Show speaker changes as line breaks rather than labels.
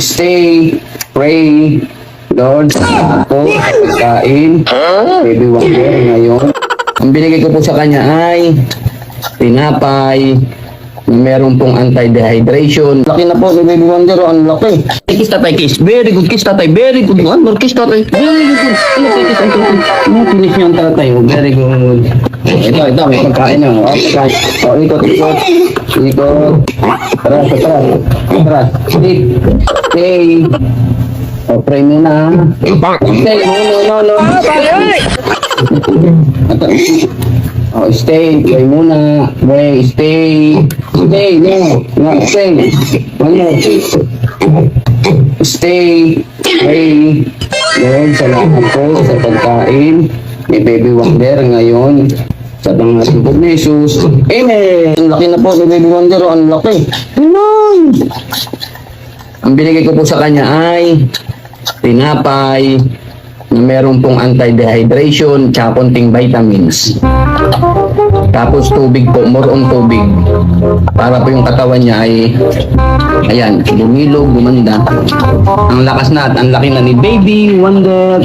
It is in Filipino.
Stay, pray, Lord, ako, pagkain, baby wonder ngayon. Ang binigay ko po sa kanya ay tinapay, na meron pong anti-dehydration. Laki na po ni Baby Wonder, ang laki. Kiss tatay, kiss. Very good, kiss tatay. Very good. One more kiss tatay. Very good. Finish niyo ang tatay. Very good. Ito, may pagkain nyo. Okay. Ikot. Tara. Stay. Pray muna. Stay. No. Stay. Pray muna. Pray. Stay. No. Stay. One more. Stay. Pray. Lord, salamat po sa pagkain ni Baby Wonder ngayon. Sa pangalan po ni Jesus. Amen! Ang laki na po ni Baby Wonder. Ang laki. Ang binigay ko po sa kanya ay tinapay, na meron pong anti-dehydration, tsaka konting vitamins. Tapos tubig po, more on tubig. Para po yung katawan niya ay, ayan, lumilog, gumanda. Ang lakas na at ang laki na ni Baby Wonder.